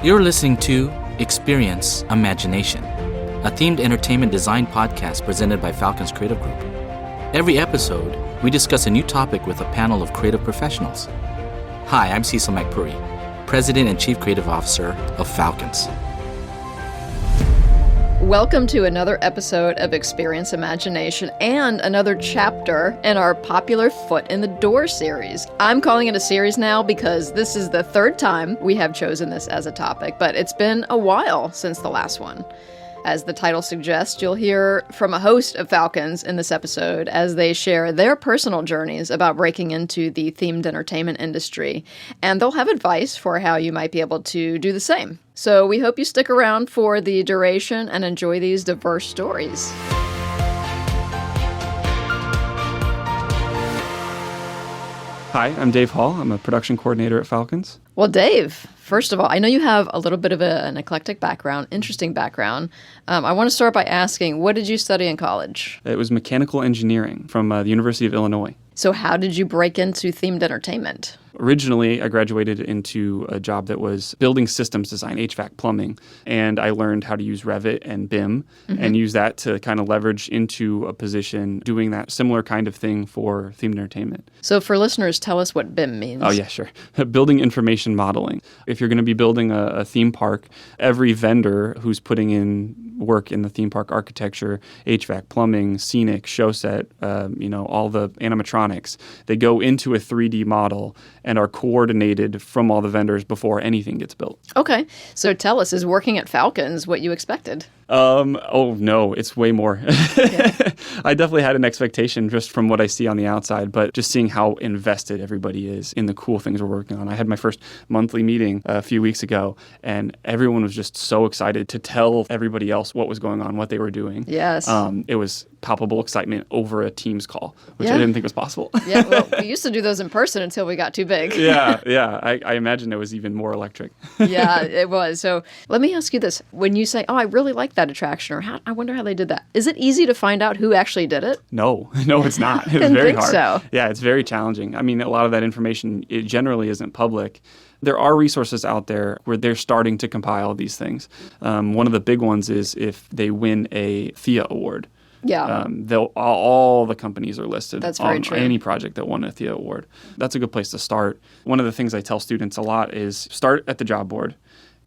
You're listening to Experience Imagination, a themed entertainment design podcast presented by Falcon's Creative Group. Every episode, we discuss a new topic with a panel of creative professionals. Hi, I'm Cecil McPuri, President and Chief Creative Officer of Falcons. Welcome to another episode of Experience Imagination and another chapter in our popular Foot in the Door series. I'm calling it a series now because this is the third time we have chosen this as a topic, but it's been a while since the last one. As the title suggests, you'll hear from a host of Falcons in this episode as they share their personal journeys about breaking into the themed entertainment industry, and they'll have advice for how you might be able to do the same. So we hope you stick around for the duration and enjoy these diverse stories. Hi, I'm Dave Hall. I'm a production coordinator at Falcons. Well, Dave, first of all, I know you have a little bit of an eclectic background, interesting background. I want to start by asking, what did you study in college? It was mechanical engineering from the University of Illinois. So how did you break into themed entertainment? Originally, I graduated into a job that was building systems design, HVAC plumbing, and I learned how to use Revit and BIM and use that to kind of leverage into a position doing that similar kind of thing for themed entertainment. So for listeners, tell us what BIM means. Oh, yeah, sure. Building information modeling. If you're going to be building a theme park, every vendor who's putting in work in the theme park architecture, HVAC, plumbing, scenic, show set, all the animatronics, they go into a 3D model and are coordinated from all the vendors before anything gets built. Okay. So tell us, is working at Falcons what you expected? Oh, no, it's way more. Yeah. I definitely had an expectation just from what I see on the outside, but just seeing how invested everybody is in the cool things we're working on. I had my first monthly meeting a few weeks ago, and everyone was just so excited to tell everybody else what was going on, what they were doing. Yes. It was palpable excitement over a Teams call, which I didn't think was possible. Yeah, well, we used to do those in person until we got too big. Yeah. I imagine it was even more electric. Yeah, it was. So let me ask you this. When you say, I really like that attraction, or I wonder how they did that. Is it easy to find out who actually did it? No, it's not. It's Didn't very think hard. so. Yeah, it's very challenging. I mean, a lot of that information, it generally isn't public. There are resources out there where they're starting to compile these things. One of the big ones is if they win a THEA award. Yeah. All the companies are listed. That's very true. Any project that won a THEA award. That's a good place to start. One of the things I tell students a lot is start at the job board.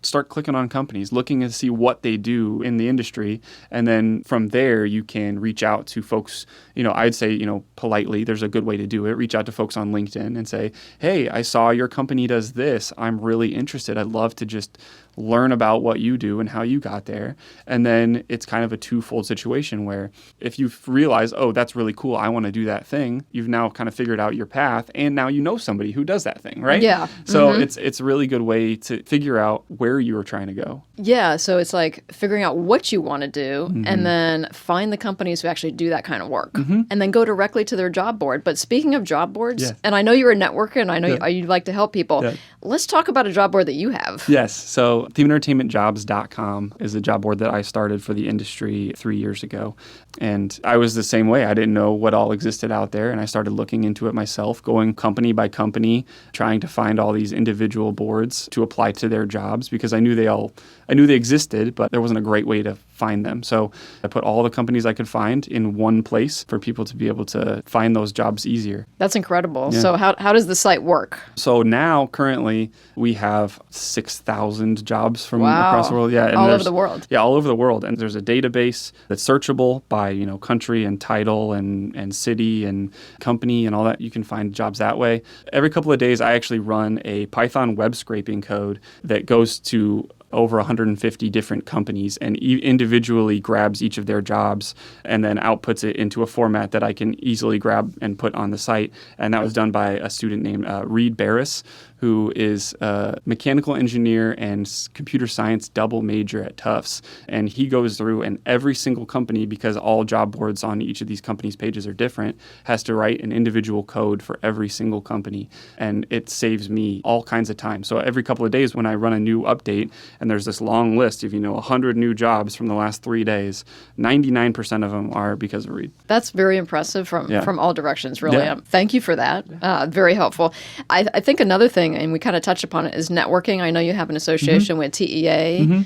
Start clicking on companies, looking to see what they do in the industry. And then from there, you can reach out to folks, I'd say, politely, there's a good way to do it. Reach out to folks on LinkedIn and say, hey, I saw your company does this. I'm really interested. I'd love to just learn about what you do and how you got there. And then it's kind of a twofold situation where if you realize, oh, that's really cool, I want to do that thing, you've now kind of figured out your path, and now you know somebody who does that thing, right? Yeah. So it's a really good way to figure out where you were trying to go. Yeah, so it's like figuring out what you want to do and then find the companies who actually do that kind of work and then go directly to their job board. But speaking of job boards, and I know you're a networker and I know you like to help people, let's talk about a job board that you have. Yes, so thementertainmentjobs.com is a job board that I started for the industry 3 years ago. And I was the same way. I didn't know what all existed out there, and I started looking into it myself, going company by company, trying to find all these individual boards to apply to their jobs because I knew they existed, but there wasn't a great way to find them. So I put all the companies I could find in one place for people to be able to find those jobs easier. That's incredible. Yeah. So how does the site work? So now, currently, we have 6,000 jobs from across the world. Yeah, and all over the world. Yeah, all over the world. And there's a database that's searchable by, country and title and city and company and all that. You can find jobs that way. Every couple of days, I actually run a Python web scraping code that goes to over 150 different companies and individually grabs each of their jobs and then outputs it into a format that I can easily grab and put on the site. And that was done by a student named Reed Barris, who is a mechanical engineer and computer science double major at Tufts. And he goes through, and every single company, because all job boards on each of these companies' pages are different, has to write an individual code for every single company. And it saves me all kinds of time. So every couple of days when I run a new update and there's this long list of, 100 new jobs from the last 3 days, 99% of them are because of Reed. That's very impressive from all directions, really. Yeah. Thank you for that. Very helpful. I think another thing, and we kind of touched upon it, is networking. I know you have an association with TEA,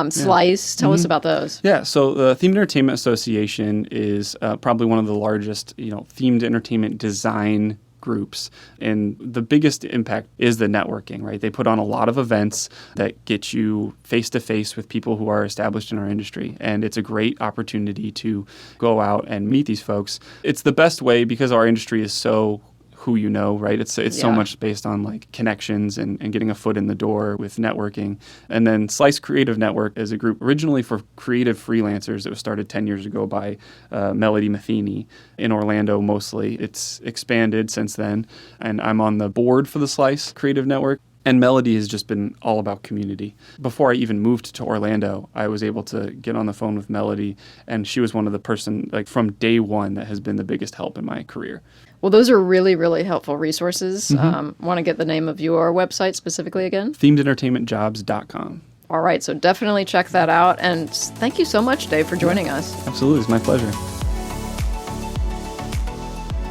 Slice. Tell us about those. Yeah, so the Themed Entertainment Association is probably one of the largest, themed entertainment design groups. And the biggest impact is the networking, right? They put on a lot of events that get you face-to-face with people who are established in our industry. And it's a great opportunity to go out and meet these folks. It's the best way because our industry is so who you know, right? It's so much based on like connections and getting a foot in the door with networking. And then Slice Creative Network is a group originally for creative freelancers that was started 10 years ago by Melody Matheny in Orlando mostly. It's expanded since then. And I'm on the board for the Slice Creative Network. And Melody has just been all about community. Before I even moved to Orlando, I was able to get on the phone with Melody, and she was one of the person like from day one that has been the biggest help in my career. Well, those are really, really helpful resources. Want to get the name of your website specifically again? ThemedEntertainmentJobs.com. All right, so definitely check that out. And thank you so much, Dave, for joining us. Absolutely, it's my pleasure.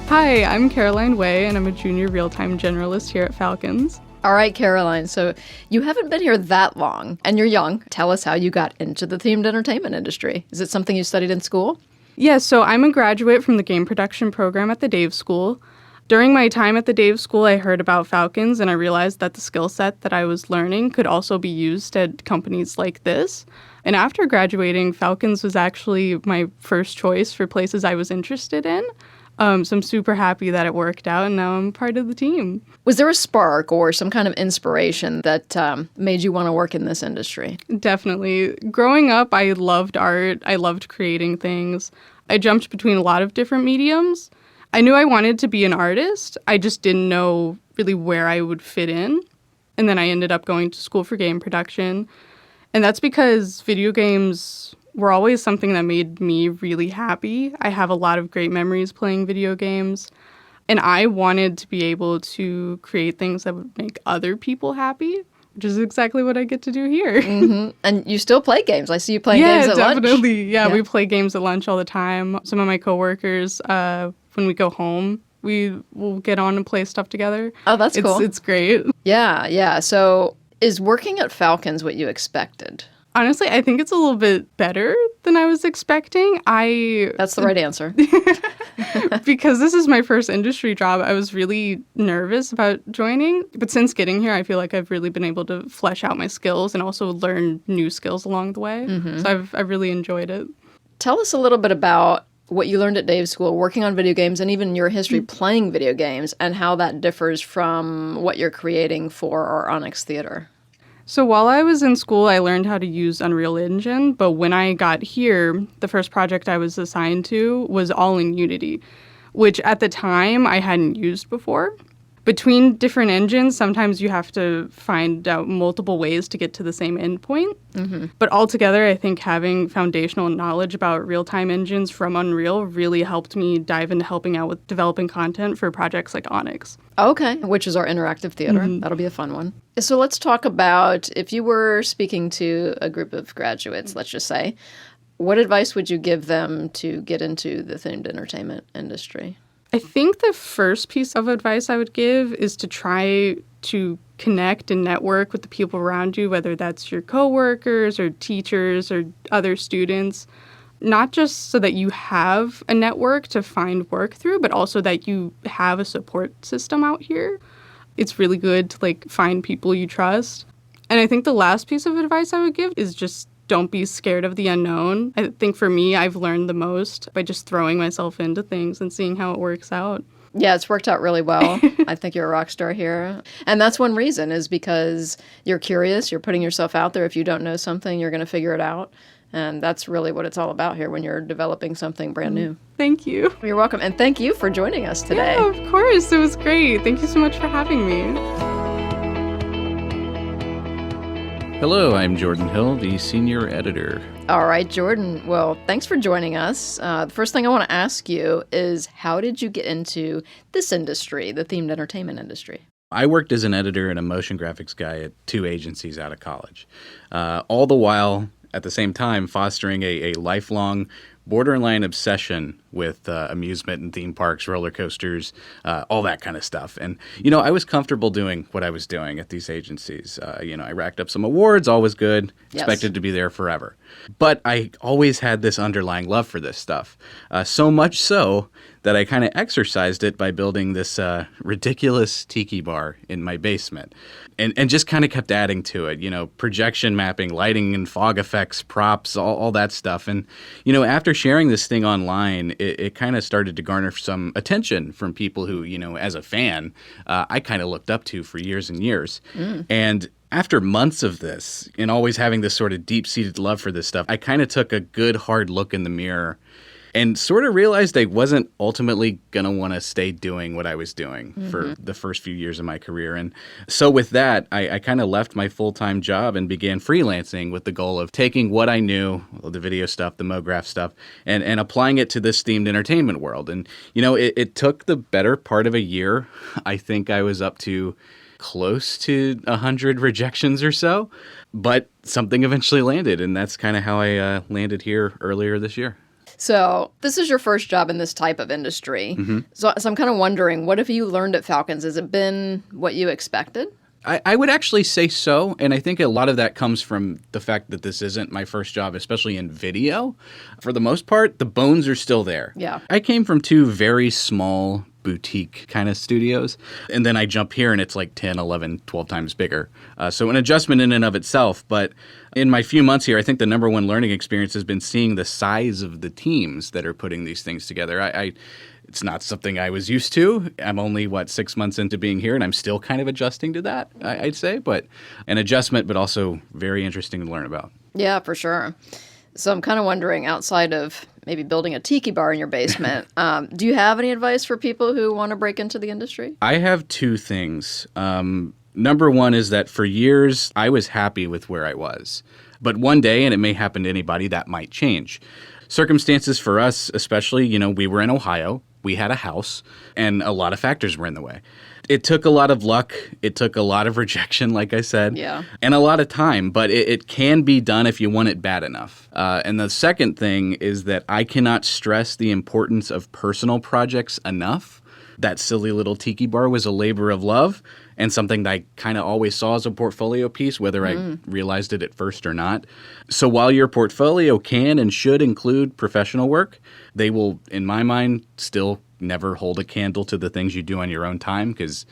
Hi, I'm Caroline Way, and I'm a junior real-time generalist here at Falcons. All right, Caroline, so you haven't been here that long, and you're young. Tell us how you got into the themed entertainment industry. Is it something you studied in school? Yeah, so I'm a graduate from the game production program at the Dave School. During my time at the Dave School, I heard about Falcons, and I realized that the skill set that I was learning could also be used at companies like this. And after graduating, Falcons was actually my first choice for places I was interested in. So I'm super happy that it worked out, and now I'm part of the team. Was there a spark or some kind of inspiration that made you want to work in this industry? Definitely. Growing up, I loved art. I loved creating things. I jumped between a lot of different mediums. I knew I wanted to be an artist. I just didn't know really where I would fit in. And then I ended up going to school for game production. And that's because video games were always something that made me really happy. I have a lot of great memories playing video games, and I wanted to be able to create things that would make other people happy, which is exactly what I get to do here. And you still play games. I see you playing games at lunch. Definitely. Yeah, we play games at lunch all the time. Some of my coworkers, when we go home, we will get on and play stuff together. Oh, that's cool. It's great. Yeah. So is working at Falcons what you expected? Honestly, I think it's a little bit better than I was expecting. That's the right answer. Because this is my first industry job, I was really nervous about joining. But since getting here, I feel like I've really been able to flesh out my skills and also learn new skills along the way. So I've really enjoyed it. Tell us a little bit about what you learned at Dave's School, working on video games, and even your history playing video games, and how that differs from what you're creating for our Onyx Theater. So while I was in school, I learned how to use Unreal Engine, but when I got here, the first project I was assigned to was all in Unity, which at the time I hadn't used before. Between different engines, sometimes you have to find out multiple ways to get to the same endpoint. But altogether, I think having foundational knowledge about real-time engines from Unreal really helped me dive into helping out with developing content for projects like Onyx. Okay, which is our interactive theater. That'll be a fun one. So let's talk about, if you were speaking to a group of graduates, let's just say, what advice would you give them to get into the themed entertainment industry? I think the first piece of advice I would give is to try to connect and network with the people around you, whether that's your coworkers or teachers or other students, not just so that you have a network to find work through, but also that you have a support system out here. It's really good to find people you trust. And I think the last piece of advice I would give is just don't be scared of the unknown. I think for me, I've learned the most by just throwing myself into things and seeing how it works out. Yeah, it's worked out really well. I think you're a rock star here. And that's one reason, is because you're curious, you're putting yourself out there. If you don't know something, you're going to figure it out. And that's really what it's all about here when you're developing something brand new. Thank you. You're welcome. And thank you for joining us today. Yeah, of course. It was great. Thank you so much for having me. Hello, I'm Jordan Hill, the senior editor. All right, Jordan. Well, thanks for joining us. The first thing I want to ask you is, how did you get into this industry, the themed entertainment industry? I worked as an editor and a motion graphics guy at 2 agencies out of college, all the while at the same time fostering a lifelong borderline obsession with amusement and theme parks, roller coasters, all that kind of stuff. And, I was comfortable doing what I was doing at these agencies. I racked up some awards, all was good, expected to be there forever. But I always had this underlying love for this stuff, so much so that I kind of exercised it by building this ridiculous tiki bar in my basement. And just kind of kept adding to it, projection mapping, lighting and fog effects, props, all that stuff. And, after sharing this thing online, it kind of started to garner some attention from people who, as a fan, I kind of looked up to for years and years. And after months of this and always having this sort of deep-seated love for this stuff, I kind of took a good hard look in the mirror and sort of realized I wasn't ultimately going to want to stay doing what I was doing for the first few years of my career. And so with that, I kind of left my full-time job and began freelancing with the goal of taking what I knew, the video stuff, the MoGraph stuff, and applying it to this themed entertainment world. And, it took the better part of a year. I think I was up to close to 100 rejections or so, but something eventually landed. And that's kind of how I landed here earlier this year. So this is your first job in this type of industry. So I'm kind of wondering, what have you learned at Falcons? Has it been what you expected? I would actually say so, and I think a lot of that comes from the fact that this isn't my first job, especially in video. For the most part, the bones are still there. Yeah. I came from 2 very small boutique kind of studios, and then I jump here and it's like 10, 11, 12 times bigger. So an adjustment in and of itself, but in my few months here, I think the number one learning experience has been seeing the size of the teams that are putting these things together. It's not something I was used to. I'm only, 6 months into being here, and I'm still kind of adjusting to that, I'd say. But an adjustment, but also very interesting to learn about. Yeah, for sure. So I'm kind of wondering, outside of maybe building a tiki bar in your basement, do you have any advice for people who want to break into the industry? I have 2 things. Number one is that for years, I was happy with where I was. But one day, and it may happen to anybody, that might change. Circumstances for us, especially, we were in Ohio. We had a house, and a lot of factors were in the way. It took a lot of luck. It took a lot of rejection, like I said, and a lot of time. But it can be done if you want it bad enough. And the second thing is that I cannot stress the importance of personal projects enough. That silly little tiki bar was a labor of love and something that I kind of always saw as a portfolio piece, whether I realized it at first or not. So while your portfolio can and should include professional work, they will, in my mind, still never hold a candle to the things you do on your own time, because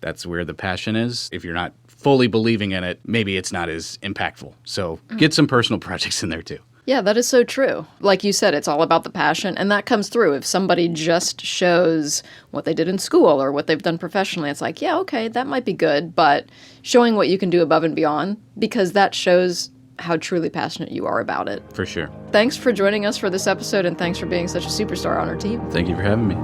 that's where the passion is. If you're not fully believing in it, maybe it's not as impactful. So get some personal projects in there too. Yeah, that is so true. Like you said, it's all about the passion, and that comes through. If somebody just shows what they did in school or what they've done professionally, it's like, yeah, okay, that might be good, but showing what you can do above and beyond, because that shows how truly passionate you are about it. For sure. Thanks for joining us for this episode, and thanks for being such a superstar on our team. Thank you for having me.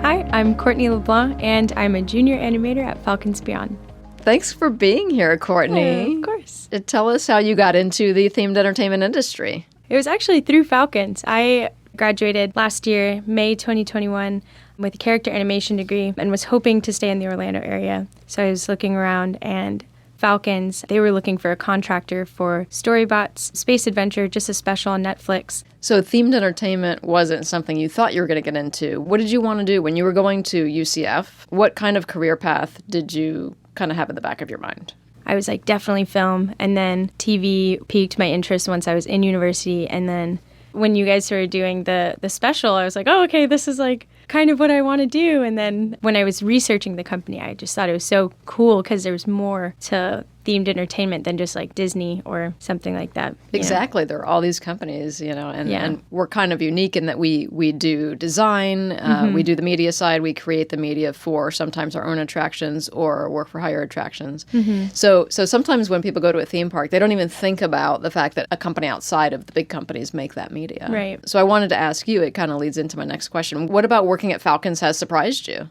Hi, I'm Courtney LeBlanc, and I'm a junior animator at Falcons Beyond. Thanks for being here, Courtney. Of course. Tell us how you got into the themed entertainment industry. It was actually through Falcons. I graduated last year, May 2021, with a character animation degree and was hoping to stay in the Orlando area. So I was looking around, and Falcons, they were looking for a contractor for Storybots, Space Adventure, just a special on Netflix. So themed entertainment wasn't something you thought you were going to get into. What did you want to do when you were going to UCF? What kind of career path did you kind of have in the back of your mind? I was like, definitely film, and then TV piqued my interest once I was in university, and then when you guys started doing the special, I was like, oh, okay, this is like kind of what I want to do. And then when I was researching the company, I just thought it was so cool because there was more to themed entertainment than just like Disney or something like that. Exactly. There are all these companies, and we're kind of unique in that we do design, we do the media side, we create the media for sometimes our own attractions or work for hire attractions. So sometimes when people go to a theme park, they don't even think about the fact that a company outside of the big companies make that media. Right. So I wanted to ask you, it kind of leads into my next question. What about working at Falcons has surprised you?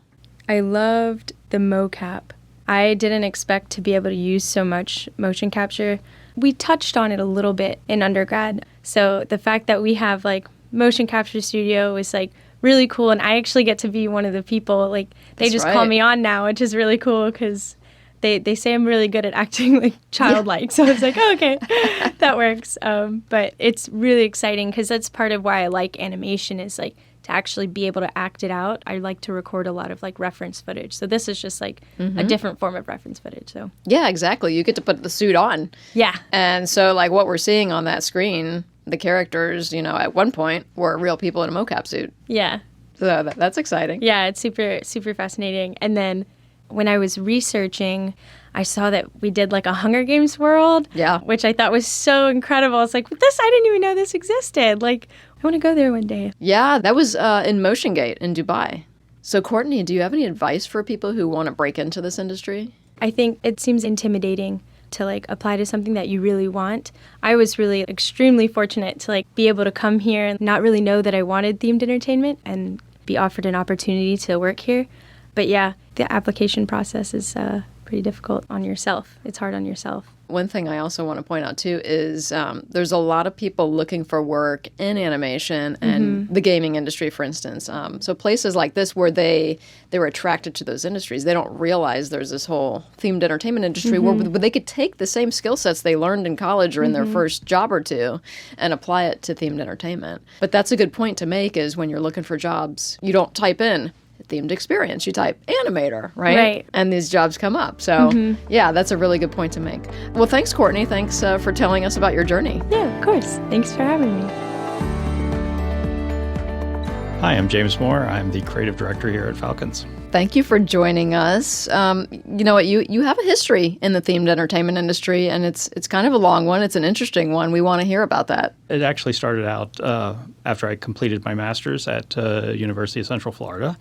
I loved the mocap. I didn't expect to be able to use so much motion capture. We touched on it a little bit in undergrad. So the fact that we have like motion capture studio was like really cool. And I actually get to be one of the people, like, they That's just right. call me on now, which is really cool because they say I'm really good at acting like childlike. So I was like, oh, okay, that works. But it's really exciting because that's part of why I like animation is like to actually be able to act it out. I like to record a lot of like reference footage. So this is just like a different form of reference footage. So Yeah, exactly. You get to put the suit on. yeah. And so, like, what we're seeing on that screen, the characters, at one point were real people in a mocap suit. Yeah. So that's exciting. Yeah, it's super, super fascinating. And then when I was researching, I saw that we did like a Hunger Games world, Yeah. which I thought was so incredible. It's like, I didn't even know this existed. Like, I want to go there one day. Yeah, that was in Motion Gate in Dubai. So, Courtney, do you have any advice for people who want to break into this industry? I think it seems intimidating to like apply to something that you really want. I was really extremely fortunate to like be able to come here and not really know that I wanted themed entertainment and be offered an opportunity to work here. But yeah, the application process is pretty difficult on yourself. It's hard on yourself. One thing I also want to point out, too, is there's a lot of people looking for work in animation and the gaming industry, for instance. So places like this where they were attracted to those industries, they don't realize there's this whole themed entertainment industry where they could take the same skill sets they learned in college or in their first job or two and apply it to themed entertainment. But that's a good point to make is when you're looking for jobs, you don't type in themed experience. You type animator, right? Right. And these jobs come up. So, yeah, that's a really good point to make. Well, thanks, Courtney. Thanks for telling us about your journey. Yeah, of course. Thanks for having me. Hi, I'm James Moore. I'm the creative director here at Falcons. Thank you for joining us. You know what? You have a history in the themed entertainment industry, and it's kind of a long one. It's an interesting one. We want to hear about that. It actually started out after I completed my master's at University of Central Florida.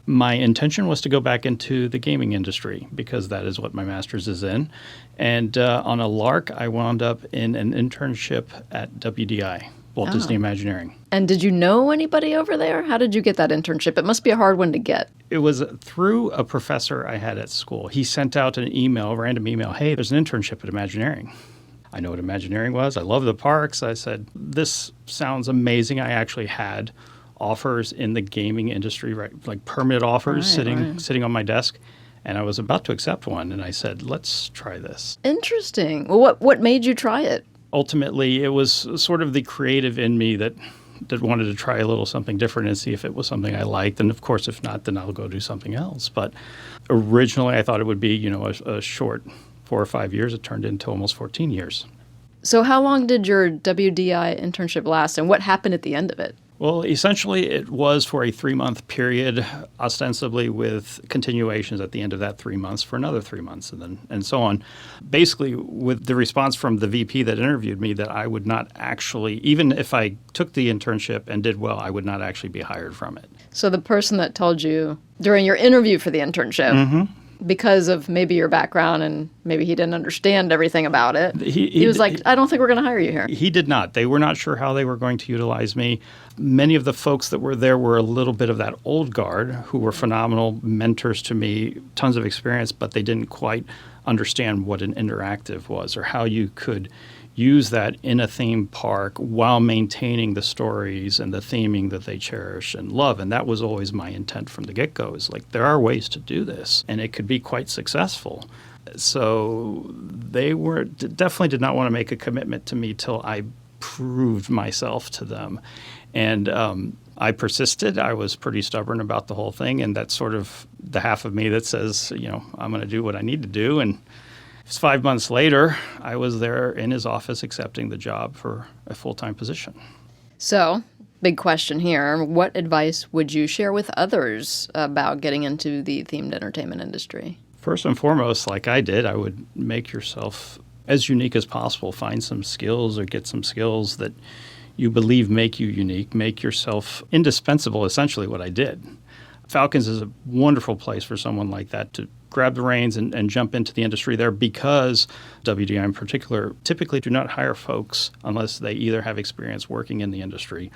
My intention was to go back into the gaming industry because that is what my master's is in. And on a lark, I wound up in an internship at WDI, Walt Disney Imagineering. And did you know anybody over there? How did you get that internship? It must be a hard one to get. It was through a professor I had at school. He sent out an email, a random email, hey, there's an internship at Imagineering. I know what Imagineering was. I love the parks. I said, this sounds amazing. I actually had offers in the gaming industry, right, like permanent offers sitting on my desk. And I was about to accept one. And I said, let's try this. Interesting. Well, what made you try it? Ultimately, it was sort of the creative in me that wanted to try a little something different and see if it was something I liked. And of course, if not, then I'll go do something else. But originally, I thought it would be, a short 4 or 5 years. It turned into almost 14 years. So how long did your WDI internship last, and what happened at the end of it? Well, essentially, it was for a 3-month period, ostensibly with continuations at the end of that 3 months for another 3 months, and so on. Basically, with the response from the VP that interviewed me that I would not actually, even if I took the internship and did well, I would not actually be hired from it. So the person that told you during your interview for the internship, because of maybe your background and maybe he didn't understand everything about it, he was like, I don't think we're going to hire you here. He did not. They were not sure how they were going to utilize me. Many of the folks that were there were a little bit of that old guard who were phenomenal mentors to me, tons of experience, but they didn't quite understand what an interactive was or how you could use that in a theme park while maintaining the stories and the theming that they cherish and love. And that was always my intent from the get-go, is like, there are ways to do this, and it could be quite successful. So they definitely did not want to make a commitment to me till I proved myself to them. And I persisted. I was pretty stubborn about the whole thing, and that's sort of the half of me that says, I'm going to do what I need to do. And 5 months later, I was there in his office accepting the job for a full-time position. So, big question here. What advice would you share with others about getting into the themed entertainment industry? First and foremost, like I did, I would make yourself as unique as possible. Find some skills or get some skills that you believe make you unique. Make yourself indispensable, essentially what I did. Falcons is a wonderful place for someone like that to grab the reins and jump into the industry there, because WDI in particular typically do not hire folks unless they either have experience working in the industry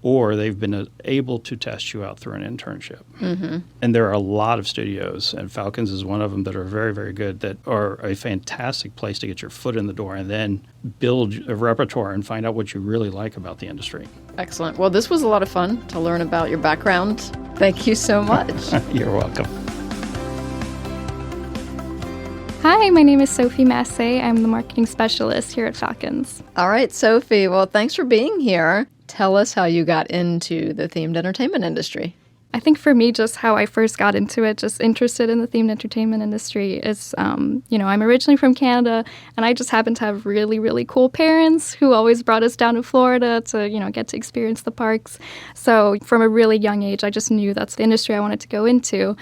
or they've been able to test you out through an internship. Mm-hmm. And there are a lot of studios, and Falcons is one of them, that are very, very good, that are a fantastic place to get your foot in the door and then build a repertoire and find out what you really like about the industry. Excellent. Well, this was a lot of fun to learn about your background. Thank you so much. You're welcome. Hi, my name is Sophie Massey. I'm the marketing specialist here at Falcons. All right, Sophie. Well, thanks for being here. Tell us how you got into the themed entertainment industry. I think for me, just how I first got into it, just interested in the themed entertainment industry is, I'm originally from Canada, and I just happen to have really, really cool parents who always brought us down to Florida to, get to experience the parks. So from a really young age, I just knew that's the industry I wanted to go into.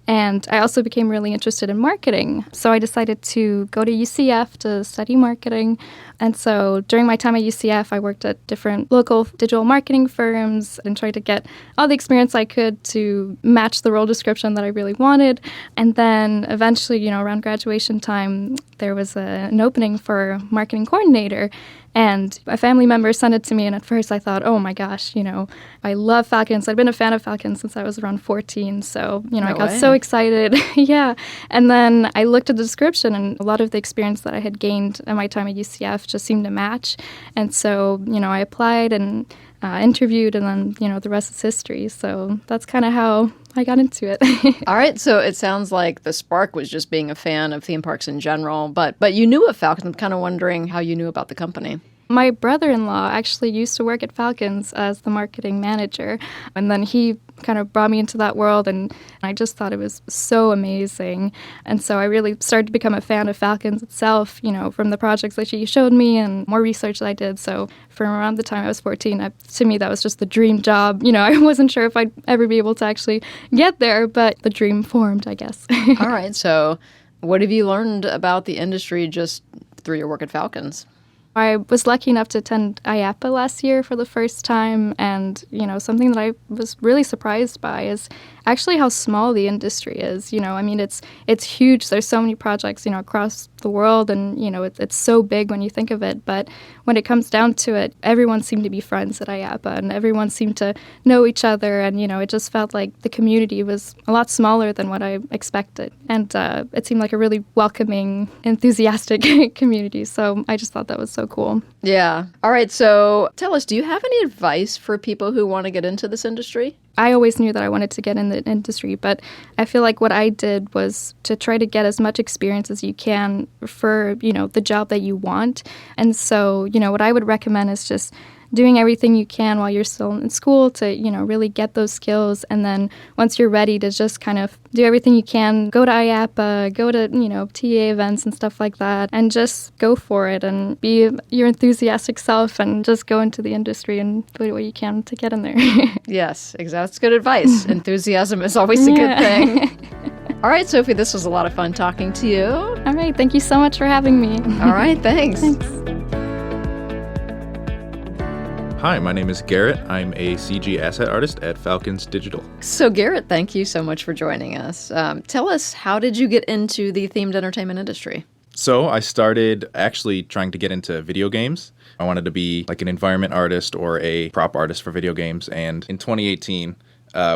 And I also became really interested in marketing. So I decided to go to UCF to study marketing. And so during my time at UCF, I worked at different local digital marketing firms and tried to get all the experience I could to match the role description that I really wanted. And then eventually, around graduation time, there was an opening for marketing coordinator. And a family member sent it to me, and at first I thought, oh my gosh, I love Falcons. I'd been a fan of Falcons since I was around 14, so, I got so excited. Yeah. And then I looked at the description, and a lot of the experience that I had gained at my time at UCF just seemed to match. And so, I applied and interviewed, and then, the rest is history. So that's kind of how I got into it. All right, so it sounds like the spark was just being a fan of theme parks in general, but you knew of Falcons. I'm kind of wondering how you knew about the company. My brother-in-law actually used to work at Falcons as the marketing manager, and then he kind of brought me into that world, and I just thought it was so amazing. And so I really started to become a fan of Falcons itself, from the projects that she showed me and more research that I did. So from around the time I was 14, to me, that was just the dream job. I wasn't sure if I'd ever be able to actually get there, but the dream formed, I guess. All right, so what have you learned about the industry just through your work at Falcons? I was lucky enough to attend IAPA last year for the first time, and, something that I was really surprised by is actually how small the industry is. It's huge. There's so many projects, across the world, and, it's so big when you think of it. But when it comes down to it, everyone seemed to be friends at IAPA, and everyone seemed to know each other, and, it just felt like the community was a lot smaller than what I expected. And it seemed like a really welcoming, enthusiastic community. So I just thought that was so cool. Yeah. All right. So tell us, do you have any advice for people who want to get into this industry? I always knew that I wanted to get in the industry, but I feel like what I did was to try to get as much experience as you can for, the job that you want. And so, what I would recommend is just doing everything you can while you're still in school to, really get those skills. And then once you're ready to just kind of do everything you can, go to IAPA, go to, TA events and stuff like that, and just go for it and be your enthusiastic self and just go into the industry and do what you can to get in there. Yes, exactly. That's good advice. Enthusiasm is always a good thing. All right, Sophie, this was a lot of fun talking to you. All right. Thank you so much for having me. All right. Thanks. Thanks. Hi, my name is Garrett. I'm a CG asset artist at Falcons Digital. So Garrett, thank you so much for joining us. Tell us, how did you get into the themed entertainment industry? So I started actually trying to get into video games. I wanted to be like an environment artist or a prop artist for video games. And in 2018,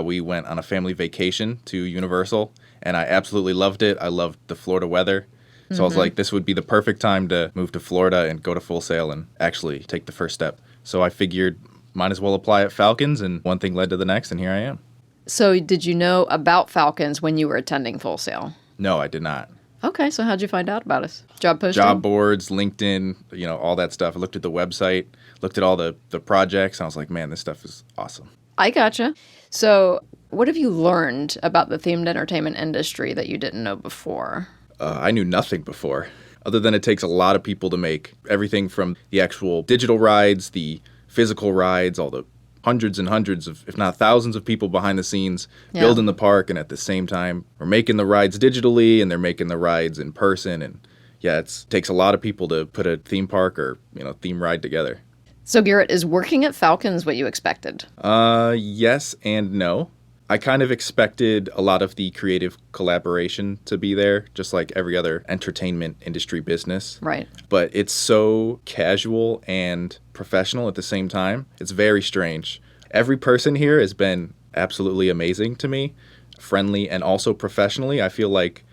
we went on a family vacation to Universal, and I absolutely loved it. I loved the Florida weather. So I was like, this would be the perfect time to move to Florida and go to Full Sail and actually take the first step. So I figured might as well apply at Falcons, and one thing led to the next, and here I am. So did you know about Falcons when you were attending Full Sail? No, I did not. Okay, so how'd you find out about us? Job posting? Job boards, LinkedIn, all that stuff. I looked at the website, looked at all the projects, and I was like, man, this stuff is awesome. I gotcha. So what have you learned about the themed entertainment industry that you didn't know before? I knew nothing before, other than it takes a lot of people to make everything from the actual digital rides, the physical rides, all the hundreds and hundreds of, if not thousands of people behind the scenes building the park, and at the same time, we're making the rides digitally, and they're making the rides in person, and it takes a lot of people to put a theme park or, theme ride together. So Garrett, is working at Falcons what you expected? Yes and no. I kind of expected a lot of the creative collaboration to be there, just like every other entertainment industry business. Right. But it's so casual and professional at the same time. It's very strange. Every person here has been absolutely amazing to me, friendly and also professionally. I feel like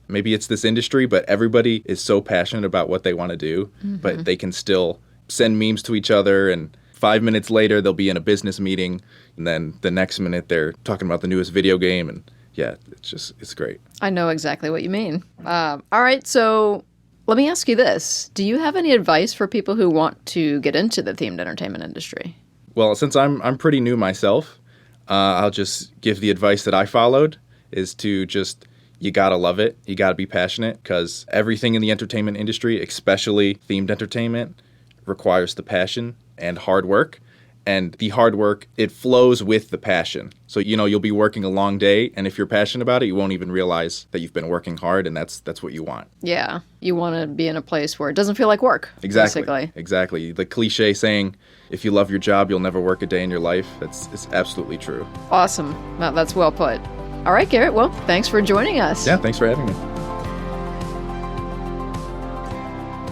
maybe it's this industry, but everybody is so passionate about what they want to do, but they can still send memes to each other and 5 minutes later, they'll be in a business meeting, and then the next minute they're talking about the newest video game, and yeah, it's great. I know exactly what you mean. All right, so let me ask you this. Do you have any advice for people who want to get into the themed entertainment industry? Well, since I'm pretty new myself, I'll just give the advice that I followed is to just, you gotta love it. You gotta be passionate, because everything in the entertainment industry, especially themed entertainment, requires the passion and hard work. And the hard work, it flows with the passion. So, you'll be working a long day, and if you're passionate about it, you won't even realize that you've been working hard, and that's what you want. Yeah, you want to be in a place where it doesn't feel like work. Exactly. Basically. Exactly. The cliche saying, if you love your job, you'll never work a day in your life, it's absolutely true. Awesome. Well, that's well put. All right, Garrett, well, thanks for joining us. Yeah, thanks for having me.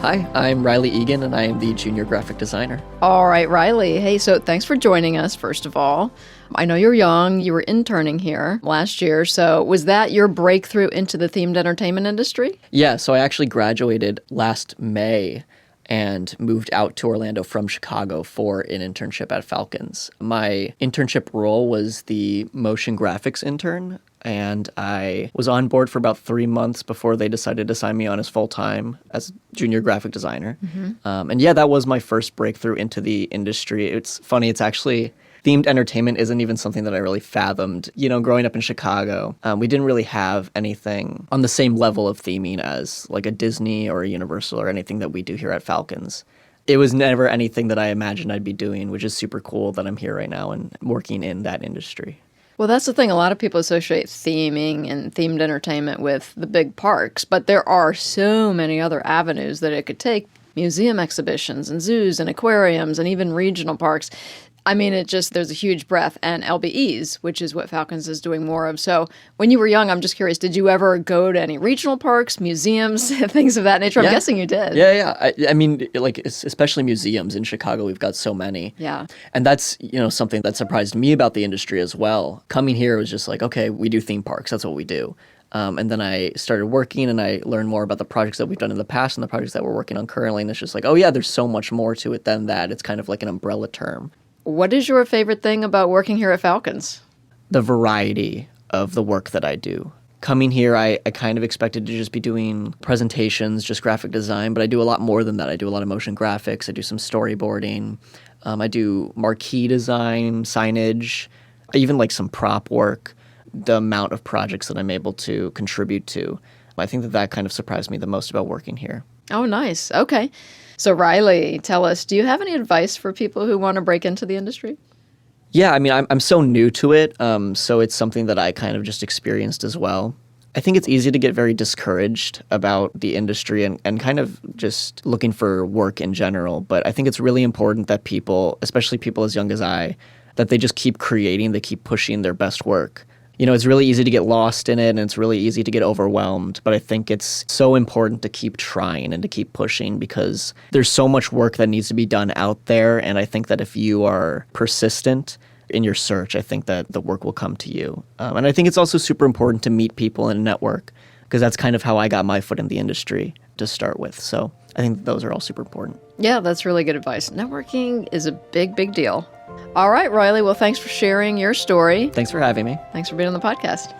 Hi, I'm Riley Egan, and I am the junior graphic designer. All right, Riley. Hey, so thanks for joining us, first of all. I know you're young. You were interning here last year. So was that your breakthrough into the themed entertainment industry? Yeah, so I actually graduated last May and moved out to Orlando from Chicago for an internship at Falcons. My internship role was the motion graphics intern, and I was on board for about 3 months before they decided to sign me on as full-time as junior graphic designer. And yeah, that was my first breakthrough into the industry. It's funny, it's actually... themed entertainment isn't even something that I really fathomed. Growing up in Chicago, we didn't really have anything on the same level of theming as like a Disney or a Universal or anything that we do here at Falcons. It was never anything that I imagined I'd be doing, which is super cool that I'm here right now and working in that industry. Well, that's the thing. A lot of people associate theming and themed entertainment with the big parks, but there are so many other avenues that it could take. Museum exhibitions and zoos and aquariums and even regional parks. I mean, there's a huge breadth, and LBEs, which is what Falcons is doing more of. So when you were young, I'm just curious, did you ever go to any regional parks, museums, things of that nature? I'm guessing you did. Yeah. I mean, especially museums in Chicago, we've got so many. Yeah. And that's, something that surprised me about the industry as well. Coming here was just like, okay, we do theme parks. That's what we do. And then I started working, and I learned more about the projects that we've done in the past and the projects that we're working on currently. And it's just like, oh yeah, there's so much more to it than that. It's kind of like an umbrella term. What is your favorite thing about working here at Falcons? The variety of the work that I do. Coming here, I kind of expected to just be doing presentations, just graphic design, but I do a lot more than that. I do a lot of motion graphics. I do some storyboarding. I do marquee design, signage, even like some prop work. The amount of projects that I'm able to contribute to. I think that kind of surprised me the most about working here. Oh, nice. Okay. So Riley, tell us, do you have any advice for people who want to break into the industry? Yeah, I mean, I'm so new to it, so it's something that I kind of just experienced as well. I think it's easy to get very discouraged about the industry and kind of just looking for work in general, but I think it's really important that people, especially people as young as I, that they just keep creating, they keep pushing their best work. It's really easy to get lost in it, and it's really easy to get overwhelmed, but I think it's so important to keep trying and to keep pushing because there's so much work that needs to be done out there, and I think that if you are persistent in your search, I think that the work will come to you. And I think it's also super important to meet people in a network because that's kind of how I got my foot in the industry to start with. So I think those are all super important. Yeah, that's really good advice. Networking is a big, big deal. All right, Riley. Well, thanks for sharing your story. Thanks for having me. Thanks for being on the podcast.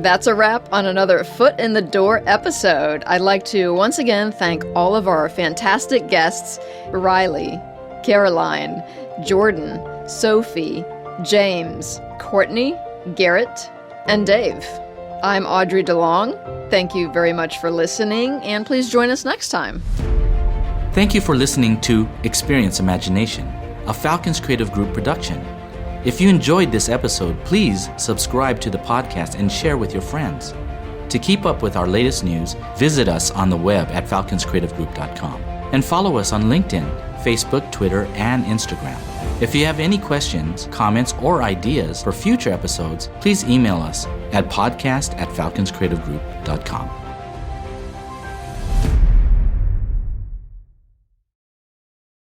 That's a wrap on another Foot in the Door episode. I'd like to once again thank all of our fantastic guests, Riley, Caroline, Jordan, Sophie, James, Courtney, Garrett, and Dave. I'm Audrey DeLong. Thank you very much for listening, and please join us next time. Thank you for listening to Experience Imagination, a Falcons Creative Group production. If you enjoyed this episode, please subscribe to the podcast and share with your friends. To keep up with our latest news, visit us on the web at falconscreativegroup.com and follow us on LinkedIn, Facebook, Twitter, and Instagram. If you have any questions, comments, or ideas for future episodes, please email us at podcast@falconscreativegroup.com.